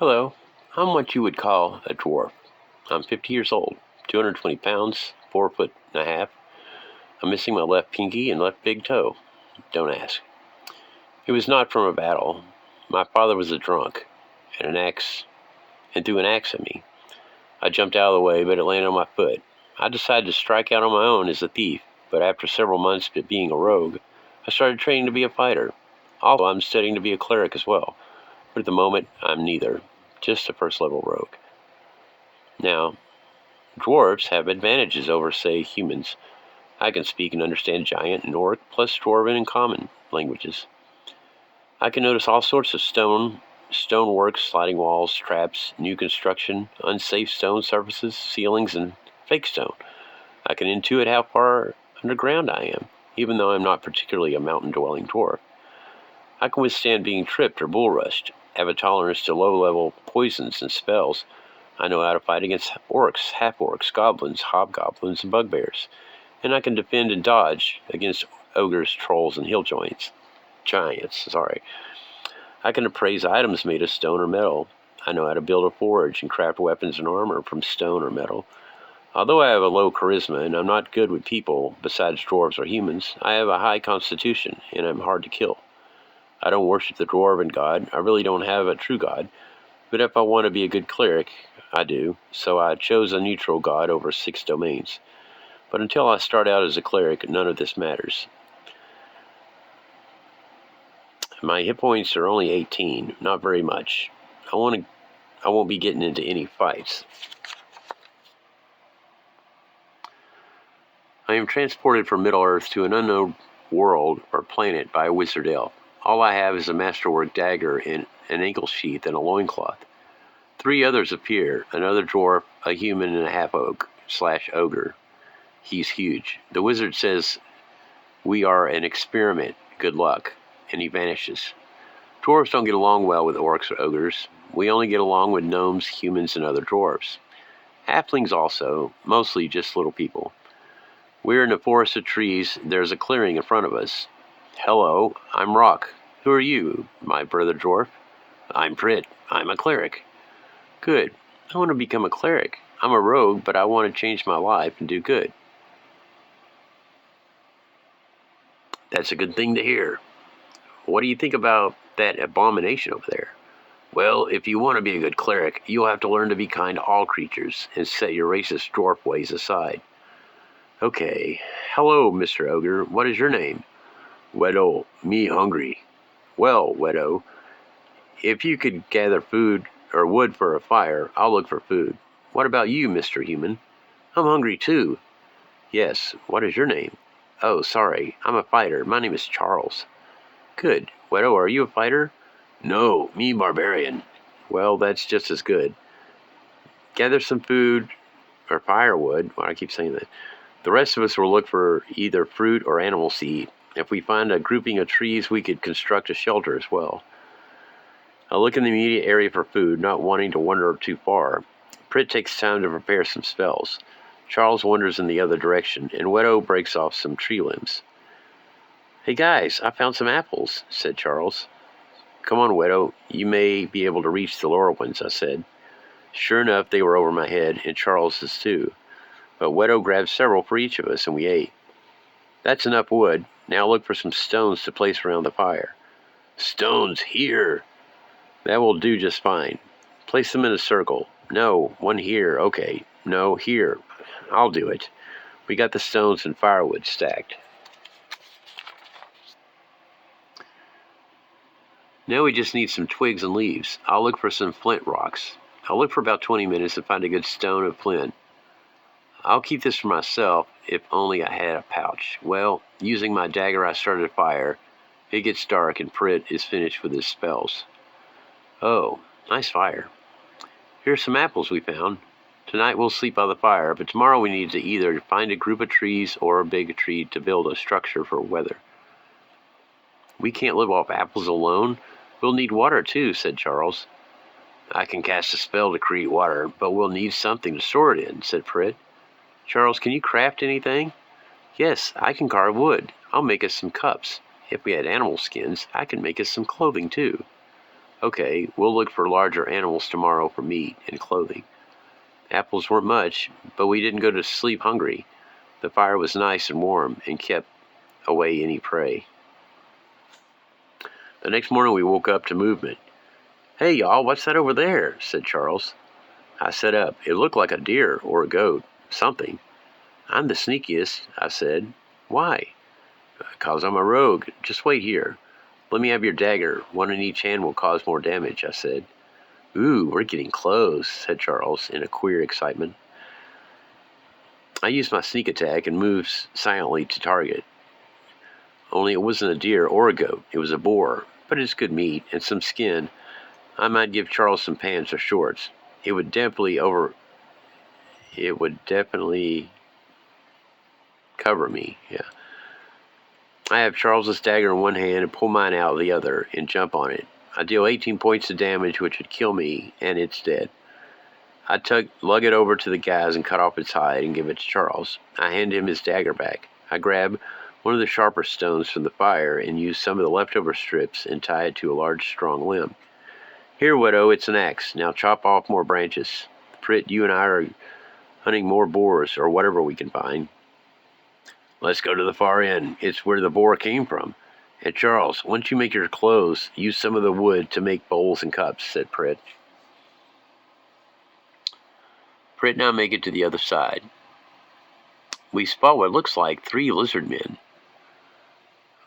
Hello, I'm what you would call a dwarf. I'm 50 years old, 220 pounds, 4'1.5". I'm missing my left pinky and left big toe. Don't ask. It was not from a battle. My father was a drunk, and threw an axe at me. I jumped out of the way, but it landed on my foot. I decided to strike out on my own as a thief, but after several months of being a rogue, I started training to be a fighter. Also, I'm studying to be a cleric as well, but at the moment, I'm neither. Just a first-level rogue. Now, dwarves have advantages over, say, humans. I can speak and understand Giant and Orc, plus Dwarven and Common languages. I can notice all sorts of stonework, sliding walls, traps, new construction, unsafe stone surfaces, ceilings, and fake stone. I can intuit how far underground I am, even though I'm not particularly a mountain-dwelling dwarf. I can withstand being tripped or bull-rushed, have a tolerance to low-level poisons and spells. I know how to fight against orcs, half-orcs, goblins, hobgoblins, and bugbears. And I can defend and dodge against ogres, trolls, and giants. I can appraise items made of stone or metal. I know how to build a forge and craft weapons and armor from stone or metal. Although I have a low charisma and I'm not good with people besides dwarves or humans, I have a high constitution and I'm hard to kill. I don't worship the dwarven god. I really don't have a true god. But if I want to be a good cleric, I do. So I chose a neutral god over 6 domains. But until I start out as a cleric, none of this matters. My hit points are only 18, not very much. I won't be getting into any fights. I am transported from Middle-earth to an unknown world or planet by a wizard elf. All I have is a masterwork dagger and an ankle sheath and a loincloth. 3 others appear, another dwarf, a human, and a half-ogre. He's huge. The wizard says, "We are an experiment. Good luck." And he vanishes. Dwarves don't get along well with orcs or ogres. We only get along with gnomes, humans, and other dwarves. Halflings also, mostly just little people. We're in a forest of trees. There's a clearing in front of us. Hello, I'm Rock. Who are you, my brother dwarf? I'm Prit. I'm a cleric. Good. I want to become a cleric. I'm a rogue, but I want to change my life and do good. That's a good thing to hear. What do you think about that abomination over there? Well, if you want to be a good cleric, you'll have to learn to be kind to all creatures and set your racist dwarf ways aside. Okay. Hello, Mr. Ogre. What is your name? Wedo. Me hungry. Well, Wedo, if you could gather food or wood for a fire, I'll look for food. What about you, Mr. Human? I'm hungry too. Yes. What is your name? Oh, sorry. I'm a fighter. My name is Charles. Good. Wedo, are you a fighter? No, me barbarian. Well, that's just as good. Gather some food or firewood. Well, I keep saying that. The rest of us will look for either fruit or animals to eat. If we find a grouping of trees, we could construct a shelter as well. I'll look in the immediate area for food, not wanting to wander too far. Prit takes time to prepare some spells. Charles wanders in the other direction, and Wedo breaks off some tree limbs. Hey guys, I found some apples, said Charles. Come on, Wedo, you may be able to reach the lower ones, I said. Sure enough, they were over my head, and Charles's too. But Wedo grabbed several for each of us, and we ate. That's enough wood. Now look for some stones to place around the fire. Stones here. That will do just fine. Place them in a circle. No, one here. Okay. No, here. I'll do it. We got the stones and firewood stacked. Now we just need some twigs and leaves. I'll look for some flint rocks. I'll look for about 20 minutes and find a good stone of flint. I'll keep this for myself, if only I had a pouch. Well, using my dagger, I started a fire. It gets dark and Prit is finished with his spells. Oh, nice fire. Here's some apples we found. Tonight we'll sleep by the fire, but tomorrow we need to either find a group of trees or a big tree to build a structure for weather. We can't live off apples alone. We'll need water too, said Charles. I can cast a spell to create water, but we'll need something to store it in, said Prit. Charles, can you craft anything? Yes, I can carve wood. I'll make us some cups. If we had animal skins, I can make us some clothing too. Okay, we'll look for larger animals tomorrow for meat and clothing. Apples weren't much, but we didn't go to sleep hungry. The fire was nice and warm and kept away any prey. The next morning we woke up to movement. "Hey, y'all, what's that over there?" said Charles. I sat up. It looked like a deer or a goat, something. "I'm the sneakiest," I said. "Why?" "'Cause I'm a rogue. Just wait here. Let me have your dagger. One in each hand will cause more damage," I said. "Ooh, we're getting close," said Charles in a queer excitement. I used my sneak attack and moved silently to target. Only it wasn't a deer or a goat. It was a boar, but it's good meat and some skin. I might give Charles some pants or shorts. It would definitely cover me. Yeah. I have Charles's dagger in one hand and pull mine out of the other and jump on it. I deal 18 points of damage, which would kill me, and it's dead. I lug it over to the guys and cut off its hide and give it to Charles. I hand him his dagger back. I grab one of the sharper stones from the fire and use some of the leftover strips and tie it to a large, strong limb. "Here, Widow, it's an axe. Now chop off more branches. Prit, you and I are hunting more boars or whatever we can find." "Let's go to the far end. It's where the boar came from. And Charles, once you make your clothes, use some of the wood to make bowls and cups," said Prit. Prit and I make it to the other side. We spot what looks like 3 lizard men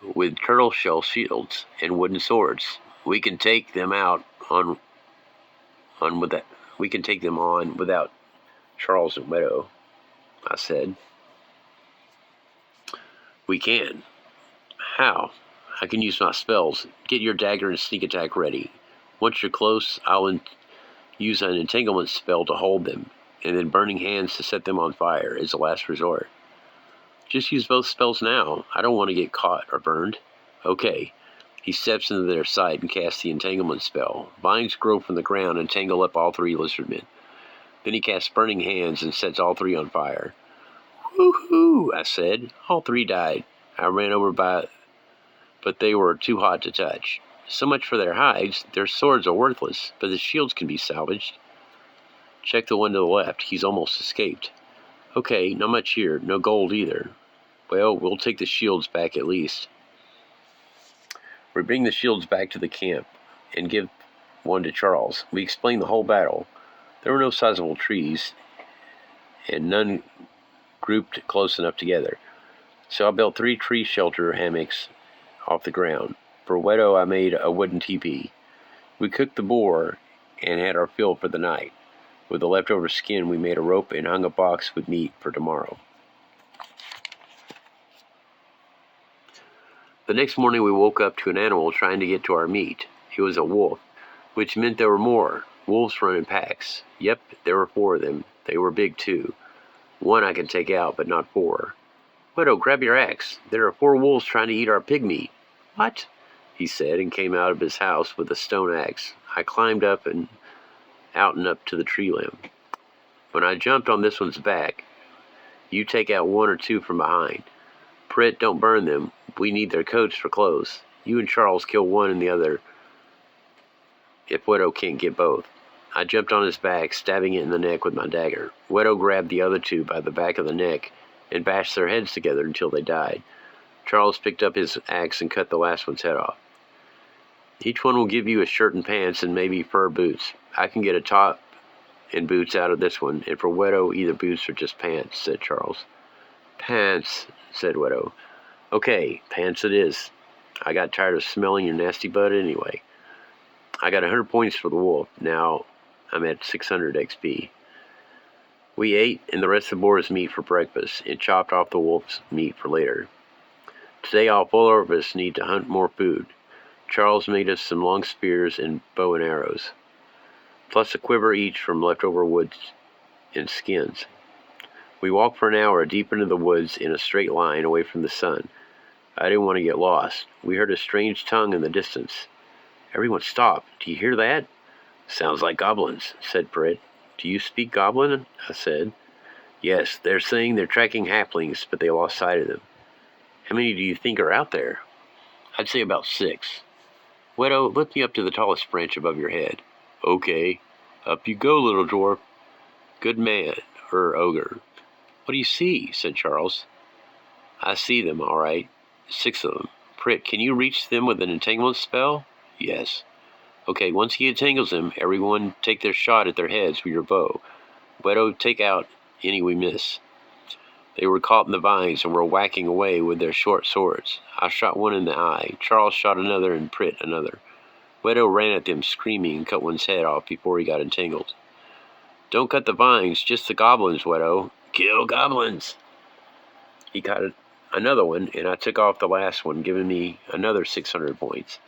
with turtle shell shields and wooden swords. We can take them on without Charles and Widow," I said. "We can." "How?" "I can use my spells. Get your dagger and sneak attack ready. Once you're close, I'll use an entanglement spell to hold them, and then burning hands to set them on fire as a last resort." "Just use both spells now. I don't want to get caught or burned." "Okay." He steps into their sight and casts the entanglement spell. Vines grow from the ground and tangle up all 3 lizardmen. Then he casts burning hands and sets all 3 on fire. "Woo-hoo!" I said. All 3 died. I ran over but they were too hot to touch. "So much for their hides. Their swords are worthless, but the shields can be salvaged." "Check the one to the left. He's almost escaped." "Okay, not much here. No gold either." "Well, we'll take the shields back at least." We bring the shields back to the camp and give one to Charles. We explain the whole battle. There were no sizable trees, and none grouped close enough together. So I built 3 tree shelter hammocks off the ground. For Widow, I made a wooden teepee. We cooked the boar and had our fill for the night. With the leftover skin, we made a rope and hung a box with meat for tomorrow. The next morning we woke up to an animal trying to get to our meat. It was a wolf, which meant there were more. Wolves run in packs. Yep, there were 4 of them. They were big too. One I could take out, but not 4. "Widow, grab your axe. There are 4 wolves trying to eat our pig meat." "What?" he said, and came out of his house with a stone axe. I climbed up and out and up to the tree limb. When I jumped on this one's back, you take out 1 or 2 from behind. Prit, don't burn them. We need their coats for clothes. You and Charles kill one and the other if Widow can't get both." I jumped on his back, stabbing it in the neck with my dagger. Widow grabbed the other 2 by the back of the neck and bashed their heads together until they died. Charles picked up his axe and cut the last one's head off. "Each one will give you a shirt and pants and maybe fur boots. I can get a top and boots out of this one, and for Widow, either boots or just pants," said Charles. "Pants," said Widow. "Okay, pants it is. I got tired of smelling your nasty butt anyway." I got 100 points for the wolf. Now I'm at 600 XP. We ate, and the rest of the boar's meat for breakfast, and chopped off the wolf's meat for later. Today all 4 of us need to hunt more food. Charles made us some long spears and bow and arrows, plus a quiver each from leftover wood and skins. We walked for an hour deep into the woods in a straight line away from the sun. I didn't want to get lost. We heard a strange tongue in the distance. "Everyone stop. Do you hear that?" "Sounds like goblins," said Prit. "Do you speak Goblin?" I said. "Yes, they're saying they're tracking halflings, but they lost sight of them." "How many do you think are out there?" "I'd say about 6. Wedo, lift me up to the tallest branch above your head. Okay. Up you go, little dwarf. Good man, ogre. What do you see? Said Charles. I see them, all right. 6 of them. Prit, can you reach them with an entanglement spell? Yes. Okay, once he entangles them, everyone take their shot at their heads with your bow. Wedo, take out any we miss. They were caught in the vines and were whacking away with their short swords. I shot one in the eye. Charles shot another and Prit another. Wedo ran at them screaming and cut one's head off before he got entangled. Don't cut the vines, just the goblins, Wedo. Kill goblins! He cut another one, and I took off the last one, giving me another 600 points.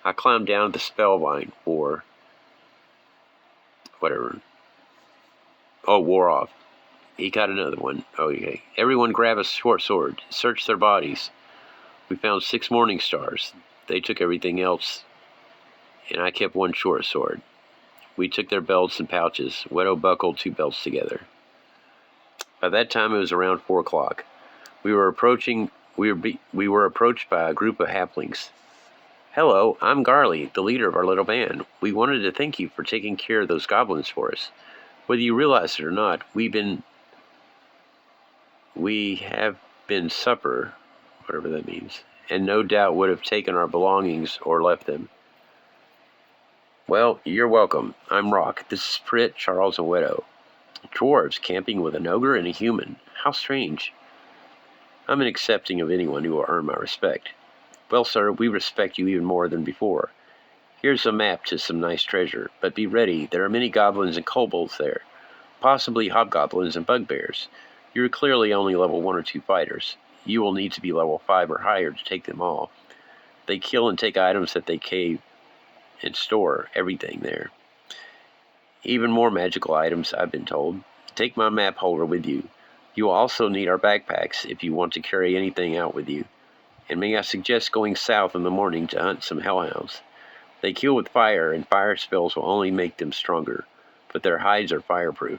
I climbed down the spellvine, or whatever. Oh, wore off. He got another one. Okay. Everyone grab a short sword. Search their bodies. We found 6 morning stars. They took everything else, and I kept one short sword. We took their belts and pouches. Wedo buckled 2 belts together. By that time, it was around 4 o'clock. We were approached by a group of halflings. Hello, I'm Garly, the leader of our little band. We wanted to thank you for taking care of those goblins for us. Whether you realize it or not, we have been supper, whatever that means, and no doubt would have taken our belongings or left them. Well, you're welcome. I'm Rock. This is Prit, Charles, and Wedo. Dwarves camping with an ogre and a human. How strange. I'm accepting of anyone who will earn my respect. Well, sir, we respect you even more than before. Here's a map to some nice treasure, but be ready. There are many goblins and kobolds there, possibly hobgoblins and bugbears. You're clearly only level 1 or 2 fighters. You will need to be level 5 or higher to take them all. They kill and take items that they cave and store everything there. Even more magical items, I've been told. Take my map holder with you. You will also need our backpacks if you want to carry anything out with you. And may I suggest going south in the morning to hunt some hellhounds. They kill with fire, and fire spells will only make them stronger, but their hides are fireproof.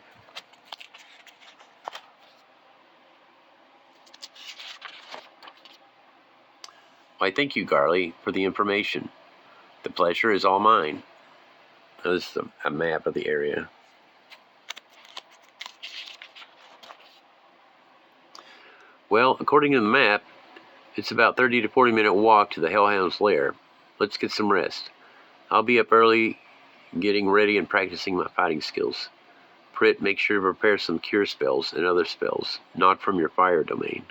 Why, thank you, Garly, for the information. The pleasure is all mine. This is a map of the area. Well, according to the map, it's about 30 to 40 minute walk to the Hellhound's lair. Let's get some rest. I'll be up early, getting ready and practicing my fighting skills. Prit, make sure to prepare some cure spells and other spells, not from your fire domain.